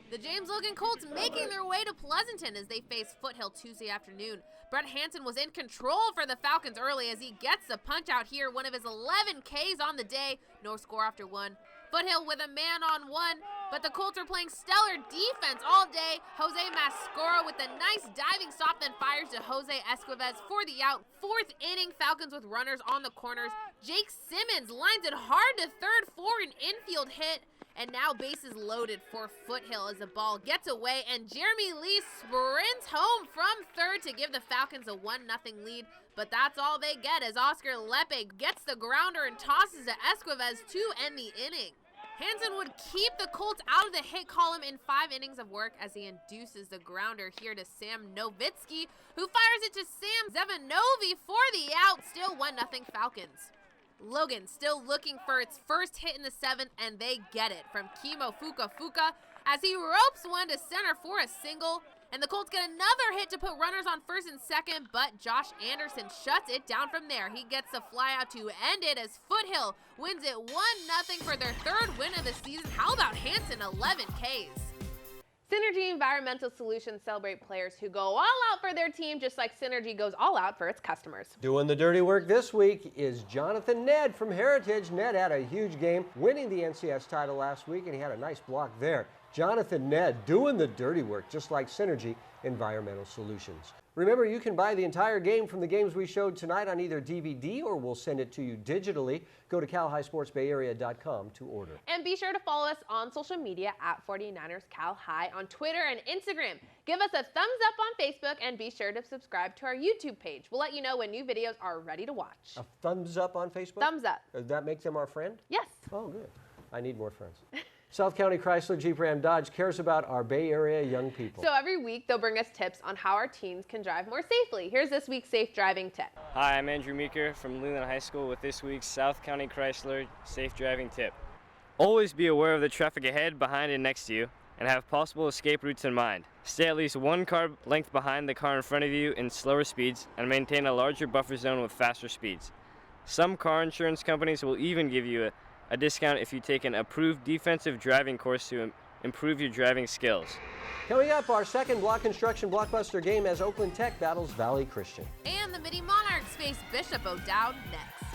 The James Logan Colts making their way to Pleasanton as they face Foothill Tuesday afternoon. Brett Hansen was in control for the Falcons early as he gets the punch out here, one of his 11 Ks on the day. No score after one. Foothill with a man on one, but the Colts are playing stellar defense all day. Jose Mascoro with a nice diving stop, then fires to Jose Esquives for the out. Fourth inning, Falcons with runners on the corners. Jake Simmons lines it hard to third for an infield hit. And now bases loaded for Foothill as the ball gets away, and Jeremy Lee sprints home from third to give the Falcons a 1-0 lead. But that's all they get as Oscar Lepe gets the grounder and tosses to Esquives to end the inning. Hansen would keep the Colts out of the hit column in 5 innings of work as he induces the grounder here to Sam Novitsky, who fires it to Sam Zevanovi for the out. Still 1-0 Falcons. Logan still looking for its first hit in the 7th, and they get it from Kimo Fuka as he ropes one to center for a single. And the Colts get another hit to put runners on first and second, but Josh Anderson shuts it down from there. He gets the fly out to end it as Foothill wins it 1-0 for their 3rd win of the season. How about Hansen, 11 Ks? Synergy Environmental Solutions celebrate players who go all out for their team, just like Synergy goes all out for its customers. Doing the dirty work this week is Jonathan Ned from Heritage. Ned had a huge game, winning the NCS title last week, and he had a nice block there. Jonathan Ned doing the dirty work, just like Synergy Environmental Solutions. Remember, you can buy the entire game from the games we showed tonight on either DVD or we'll send it to you digitally. Go to CalHighSportsBayArea.com to order. And be sure to follow us on social media at 49ers Cal High on Twitter and Instagram. Give us a thumbs up on Facebook and be sure to subscribe to our YouTube page. We'll let you know when new videos are ready to watch. A thumbs up on Facebook? Thumbs up. Does that make them our friend? Yes. Oh, good. I need more friends. South County Chrysler Jeep Ram Dodge cares about our Bay Area young people. So every week they'll bring us tips on how our teens can drive more safely. Here's this week's safe driving tip. Hi, I'm Andrew Meeker from Leland High School with this week's South County Chrysler safe driving tip. Always be aware of the traffic ahead, behind, and next to you, and have possible escape routes in mind. Stay at least 1 car length behind the car in front of you in slower speeds, and maintain a larger buffer zone with faster speeds. Some car insurance companies will even give you a discount if you take an approved defensive driving course to improve your driving skills. Coming up, our second block construction blockbuster game as Oakland Tech battles Valley Christian. And the Mitty Monarchs face Bishop O'Dowd next.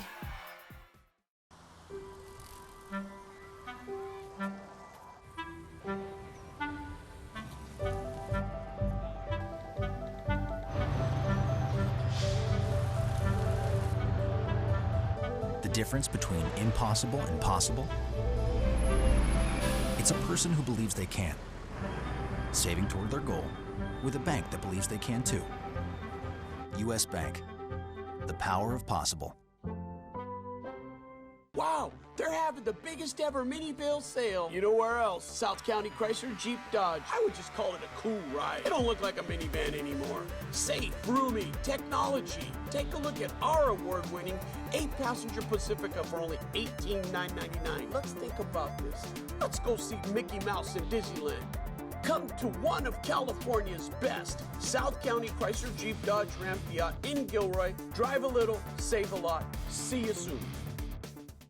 The difference between impossible and possible? It's a person who believes they can, saving toward their goal with a bank that believes they can too. U.S. Bank, the power of possible. Wow, they're having the biggest ever mini bill sale. You know where else? South County Chrysler Jeep Dodge. I would just call it a cool ride. It don't look like a minivan anymore. Safe, roomy, technology. Take a look at our award-winning 8-passenger Pacifica for only $18,999. Let's think about this. Let's go see Mickey Mouse in Disneyland. Come to one of California's best. South County Chrysler Jeep Dodge Ram Fiat in Gilroy. Drive a little, save a lot. See you soon.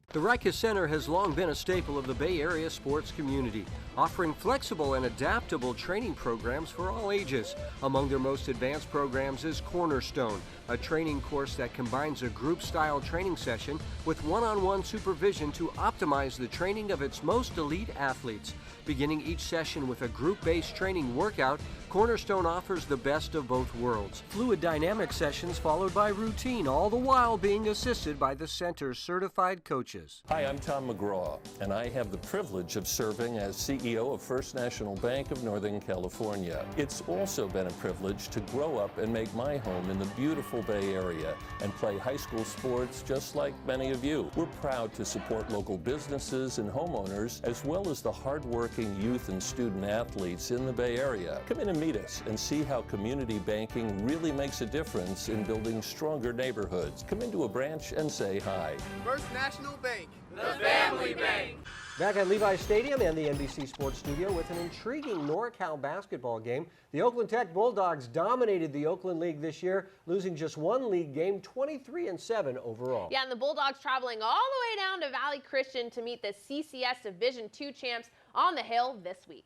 The Rikers Center has long been a staple of the Bay Area sports community, offering flexible and adaptable training programs for all ages. Among their most advanced programs is Cornerstone, a training course that combines a group-style training session with one-on-one supervision to optimize the training of its most elite athletes. Beginning each session with a group-based training workout, Cornerstone offers the best of both worlds. Fluid dynamic sessions followed by routine, all the while being assisted by the center's certified coaches. Hi, I'm Tom McGraw, and I have the privilege of serving as CEO of First National Bank of Northern California. It's also been a privilege to grow up and make my home in the beautiful Bay Area and play high school sports just like many of you. We're proud to support local businesses and homeowners, as well as the hardworking youth and student athletes in the Bay Area. Come in and meet us and see how community banking really makes a difference in building stronger neighborhoods. Come into a branch and say hi. First National Bank, the family bank. Back at Levi Stadium and the NBC Sports Studio with an intriguing NorCal basketball game. The Oakland Tech Bulldogs dominated the Oakland League this year, losing just one league game, 23-7 overall. Yeah, and the Bulldogs traveling all the way down to Valley Christian to meet the CCS Division II champs on the Hill this week.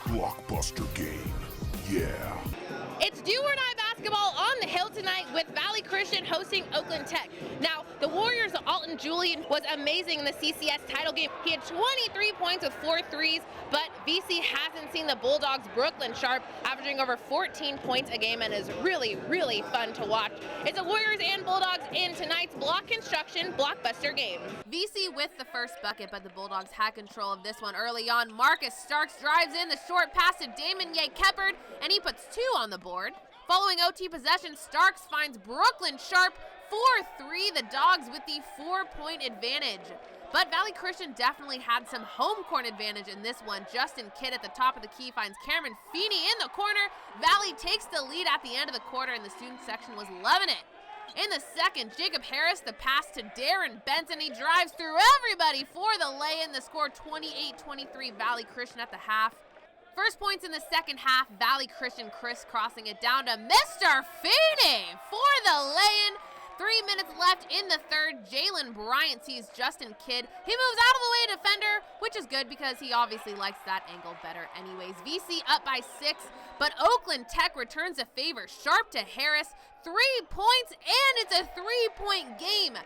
Blockbuster game, yeah. It's do or die basketball on the Hill tonight with Valley Christian hosting Oakland Tech. Now, the Warriors' Alton Julian was amazing in the CCS title game. He had 23 points with 4 threes, but VC hasn't seen the Bulldogs' Brooklyn Sharp averaging over 14 points a game and is really, really fun to watch. It's the Warriors and Bulldogs in tonight's Block Construction Blockbuster game. VC with the first bucket, but the Bulldogs had control of this one early on. Marcus Starks drives in the short pass to Damon Ye-Keppard, and he puts 2 on the board. Following OT possession, Starks finds Brooklyn Sharp 4-3, the Dogs with the 4-point advantage. But Valley Christian definitely had some home court advantage in this one. Justin Kidd at the top of the key finds Cameron Feeney in the corner. Valley takes the lead at the end of the quarter, and the student section was loving it. In the second, Jacob Harris, the pass to Darren Benson. He drives through everybody for the lay-in. The score 28-23 Valley Christian at the half. First points in the second half, Valley Christian crisscrossing it down to Mr. Feeney for the lay-in. 3 minutes left in the third. Jalen Bryant sees Justin Kidd. He moves out of the way defender, which is good because he obviously likes that angle better anyways. VC up by 6, but Oakland Tech returns a favor. Sharp to Harris, 3 points, and it's a 3-point game.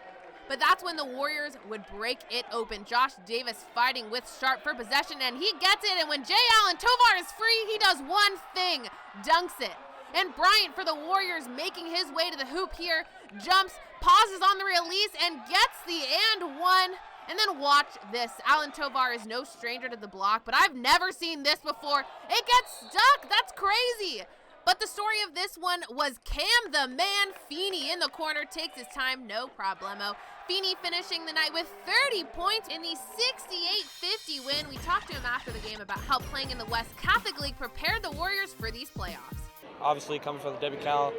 But that's when the Warriors would break it open. Josh Davis fighting with Sharp for possession, and he gets it. And when Jay Allen Tovar is free, he does one thing, dunks it. And Bryant for the Warriors making his way to the hoop here, jumps, pauses on the release, and gets the and one. And then watch this. Allen Tovar is no stranger to the block, but I've never seen this before. It gets stuck. That's crazy. But the story of this one was Cam the Man Feeney in the corner, takes his time, no problemo. Feeney finishing the night with 30 points in the 68-50 win. We talked to him after the game about how playing in the West Catholic League prepared the Warriors for these playoffs. Obviously, coming from the WCAL,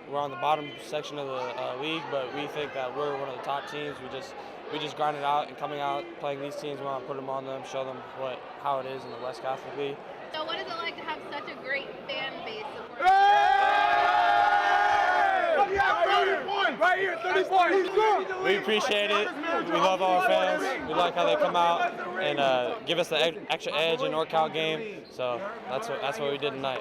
we're on the bottom section of the league, but we think that we're one of the top teams. We just grind it out, and coming out, playing these teams, we want to put them on them, show them how it is in the West Catholic League. So what is it like to have such a great fan base support? Right here, 30 points. We appreciate it. We love our fans. We like how they come out and give us the extra edge in NorCal game. So that's what we did tonight.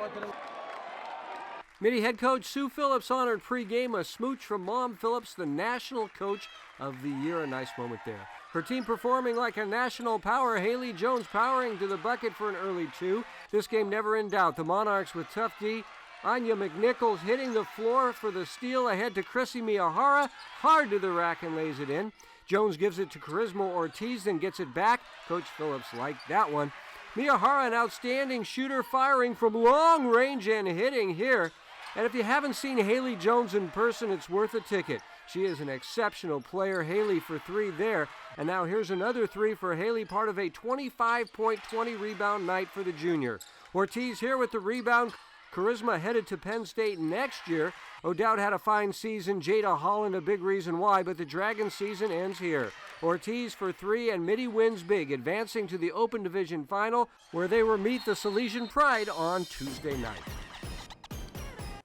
Mitty head coach Sue Phillips honored pregame a smooch from Mom Phillips, the national coach of the year. A nice moment there. Her team performing like a national power. Haley Jones powering to the bucket for an early 2. This game never in doubt. The Monarchs with tough D. Anya McNichols hitting the floor for the steal ahead to Chrissy Miyahara. Hard to the rack and lays it in. Jones gives it to Charisma Ortiz, then gets it back. Coach Phillips liked that one. Miyahara, an outstanding shooter, firing from long range and hitting here. And if you haven't seen Haley Jones in person, it's worth a ticket. She is an exceptional player. Haley for 3 there. And now here's another 3 for Haley, part of a 25-point, 20-rebound night for the junior. Ortiz here with the rebound. Charisma headed to Penn State next year. O'Dowd had a fine season. Jada Holland a big reason why, but the Dragons season ends here. Ortiz for 3, and Mitty wins big, advancing to the Open Division Final, where they will meet the Salesian Pride on Tuesday night.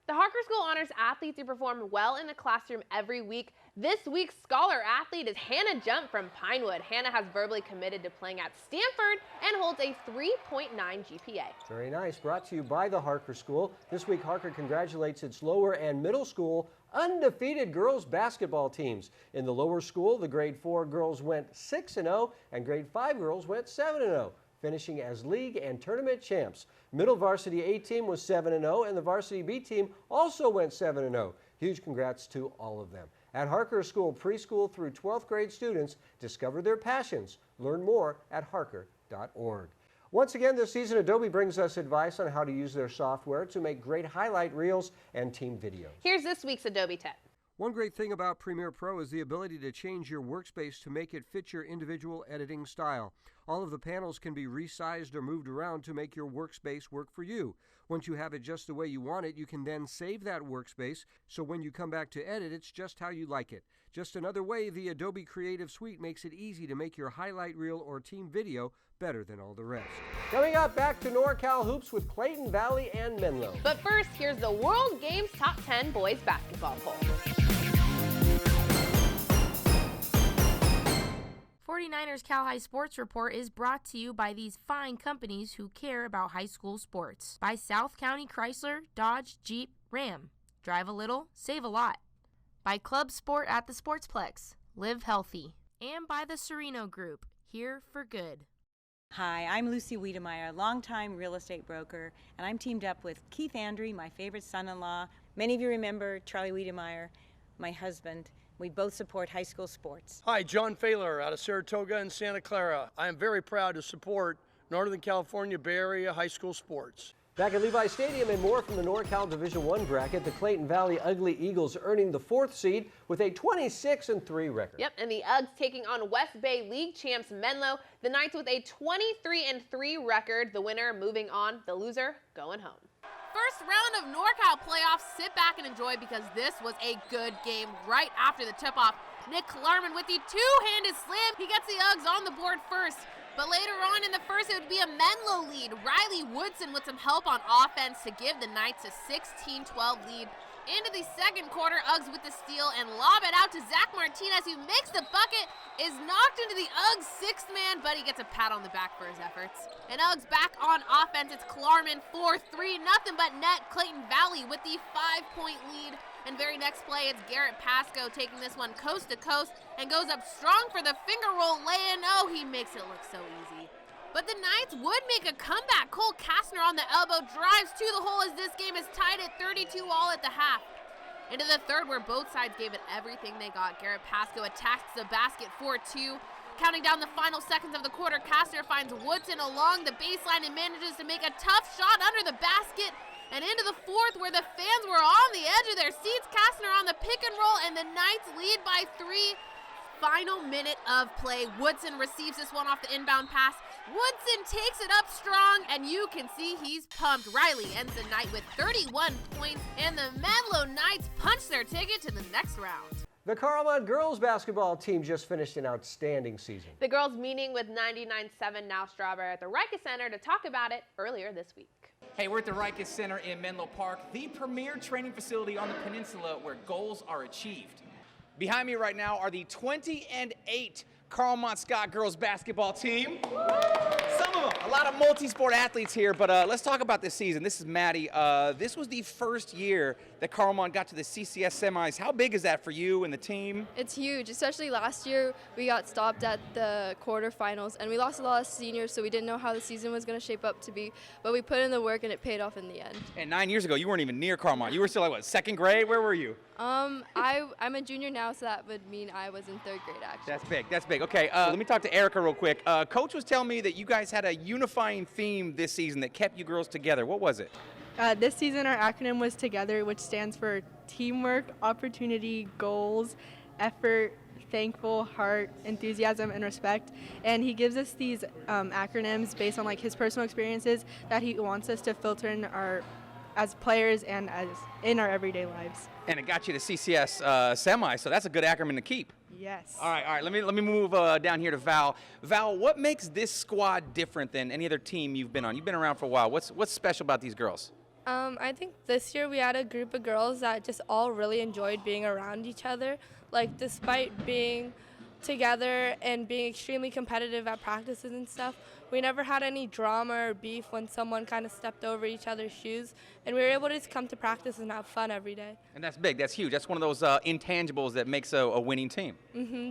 The Harker School honors athletes who perform well in the classroom every week. This week's scholar athlete is Hannah Jump from Pinewood. Hannah has verbally committed to playing at Stanford and holds a 3.9 GPA. Very nice. Brought to you by the Harker School. This week, Harker congratulates its lower and middle school undefeated girls basketball teams. In the lower school, the grade 4 girls went 6-0 and grade 5 girls went 7-0. Finishing as league and tournament champs. Middle varsity A team was 7-0, and the varsity B team also went 7-0. Huge congrats to all of them. At Harker School, preschool through 12th grade students discover their passions. Learn more at harker.org. Once again this season, Adobe brings us advice on how to use their software to make great highlight reels and team videos. Here's this week's Adobe tip. One great thing about Premiere Pro is the ability to change your workspace to make it fit your individual editing style. All of the panels can be resized or moved around to make your workspace work for you. Once you have it just the way you want it, you can then save that workspace, so when you come back to edit, it's just how you like it. Just another way the Adobe Creative Suite makes it easy to make your highlight reel or team video better than all the rest. Coming up, back to NorCal Hoops with Clayton, Valley, and Menlo. But first, here's the World Games Top 10 boys basketball poll. 49ers Cal High Sports Report is brought to you by these fine companies who care about high school sports. By South County Chrysler, Dodge, Jeep, Ram. Drive a little, save a lot. By Club Sport at the Sportsplex. Live healthy. And by the Sereno Group. Here for good. Hi, I'm Lucy Wiedemeyer, longtime real estate broker, and I'm teamed up with Keith Andry, my favorite son-in-law. Many of you remember Charlie Wiedemeyer, my husband. We both support high school sports. Hi, John Failer out of Saratoga and Santa Clara. I am very proud to support Northern California Bay Area high school sports. Back at Levi Stadium and more from the NorCal Division I bracket, the Clayton Valley Ugly Eagles earning the 4th seed with a 26-3 record. Yep, and the Uggs taking on West Bay League champs Menlo. The Knights with a 23-3 record. The winner moving on, the loser going home. First round of NorCal playoffs, sit back and enjoy because this was a good game right after the tip-off. Nick Klarman with the two-handed slam. He gets the Uggs on the board first. But later on in the first, it would be a Menlo lead. Riley Woodson with some help on offense to give the Knights a 16-12 lead. Into the second quarter, Uggs with the steal and lob it out to Zach Martinez, who makes the bucket, is knocked into the Uggs sixth man, but he gets a pat on the back for his efforts. And Uggs back on offense. It's Klarman 4-3, nothing but net. Clayton Valley with the 5-point lead. And very next play, it's Garrett Pasco taking this one coast to coast and goes up strong for the finger roll lay-in. Oh, he makes it look so easy. But the Knights would make a comeback. Cole Kastner on the elbow drives to the hole as this game is tied at 32 all at the half. Into the third, where both sides gave it everything they got. Garrett Pasco attacks the basket 4-2. Counting down the final seconds of the quarter, Kastner finds Woodson along the baseline and manages to make a tough shot under the basket. And into the fourth, where the fans were on the edge of their seats, Kastner on the pick and roll, and the Knights lead by 3. Final minute of play. Woodson receives this one off the inbound pass. Woodson takes it up strong, and you can see he's pumped. Riley ends the night with 31 points, and the Menlo Knights punch their ticket to the next round. The Carlmont girls basketball team just finished an outstanding season. The girls meeting with 99.7 Now Strawberry at the Rica Center to talk about it earlier this week. Hey, we're at the Rica Center in Menlo Park, the premier training facility on the peninsula where goals are achieved. Behind me right now are the 20-8 Carlmont Scott girls basketball team. Some of them, a lot of multi-sport athletes here, but let's talk about this season. This is Maddie. This was the first year that Carlmont got to the CCS semis. How big is that for you and the team? It's huge, especially last year we got stopped at the quarterfinals and we lost a lot of seniors, so we didn't know how the season was going to shape up to be, but we put in the work and it paid off in the end. And 9 years ago, you weren't even near Carlmont. You were still like, what, second grade? Where were you? I'm a junior now, so that would mean I was in third grade, actually. That's big, that's big. Okay, let me talk to Erica real quick. Coach was telling me that you guys had a unifying theme this season that kept you girls together. What was it? This season our acronym was TOGETHER, which stands for teamwork, opportunity, goals, effort, thankful, heart, enthusiasm, and respect. And he gives us these acronyms based on like his personal experiences that he wants us to filter in as players and as in our everyday lives. And it got you to CCS semi, so that's a good acronym to keep. Yes. All right. Let me move down here to Val. Val, what makes this squad different than any other team you've been on? You've been around for a while. What's special about these girls? I think this year we had a group of girls that just all really enjoyed being around each other. Like, despite being together and being extremely competitive at practices and stuff, we never had any drama or beef when someone kind of stepped over each other's shoes, and we were able to just come to practice and have fun every day. And that's big. That's huge. That's one of those intangibles that makes a winning team.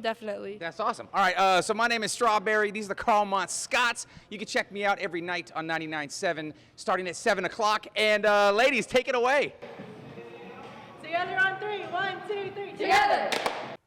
Definitely. That's awesome. All right, so my name is Strawberry. These are the Carlmont Scots. You can check me out every night on 99.7 starting at 7 o'clock. And ladies, take it away. Together on 3. 1, 2, 3. Together!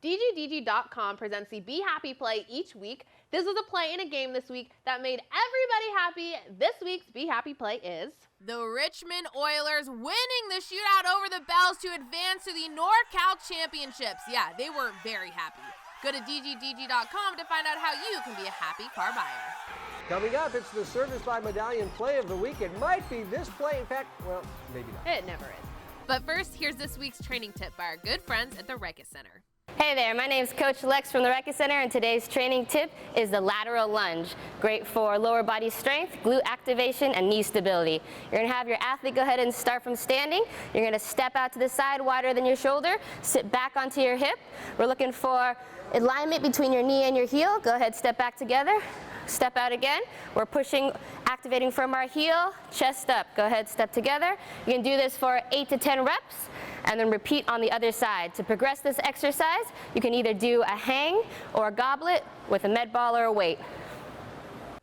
DGDG.com presents the Be Happy Play each week. This was a play in a game this week that made everybody happy. This week's Be Happy Play is the Richmond Oilers winning the shootout over the Bells to advance to the NorCal Championships. Yeah, they were very happy. Go to DGDG.com to find out how you can be a happy car buyer. Coming up, it's the Service by Medallion Play of the Week. It might be this play. In fact, well, maybe not. It never is. But first, here's this week's training tip by our good friends at the Reckitt Center. Hey there, my name is Coach Lex from the Reckitt Center, and today's training tip is the lateral lunge. Great for lower body strength, glute activation, and knee stability. You're going to have your athlete go ahead and start from standing. You're going to step out to the side wider than your shoulder, sit back onto your hip. We're looking for alignment between your knee and your heel. Go ahead, step back together. Step out again. We're pushing, activating from our heel, chest up. Go ahead, step together. You can do this for 8 to 10 reps, and then repeat on the other side. To progress this exercise, you can either do a hang or a goblet with a med ball or a weight.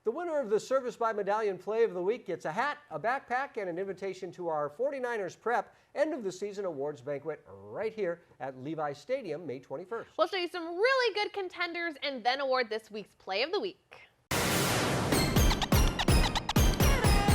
The winner of the Service by Medallion Play of the Week gets a hat, a backpack, and an invitation to our 49ers Prep end of the season awards banquet right here at Levi Stadium, May 21st. We'll show you some really good contenders and then award this week's Play of the Week.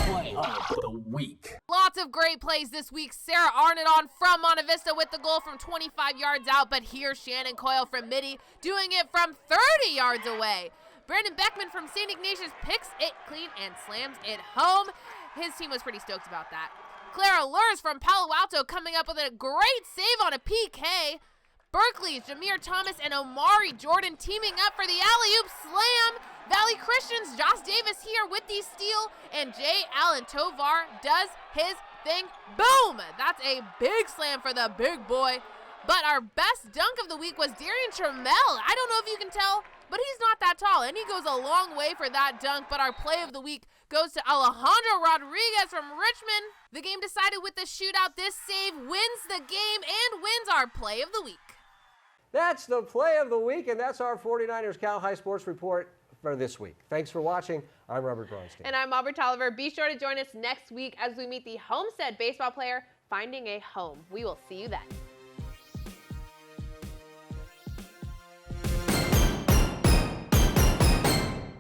Play of the Week. Lots of great plays this week. Serra Arnott from Monte Vista with the goal from 25 yards out, but here's Shannon Coyle from Mitty doing it from 30 yards away. Brandon Beckman from St. Ignatius picks it clean and slams it home. His team was pretty stoked about that. Clara Lurs from Palo Alto coming up with a great save on a PK. Berkeley's Jameer Thomas and Omari Jordan teaming up for the alley-oop slam. Valley Christian's Josh Davis here with the steal, and Jay Allen Tovar does his thing. Boom! That's a big slam for the big boy. But our best dunk of the week was Darian Trammell. I don't know if you can tell, but he's not that tall, and he goes a long way for that dunk. But our play of the week goes to Alejandro Rodriguez from Richmond. The game decided with the shootout. This save wins the game and wins our play of the week. That's the Play of the Week, and that's our 49ers Cal High Sports Report for this week. Thanks for watching. I'm Robert Bronstein. And I'm Aubrey Tolliver. Be sure to join us next week as we meet the Homestead baseball player finding a home. We will see you then.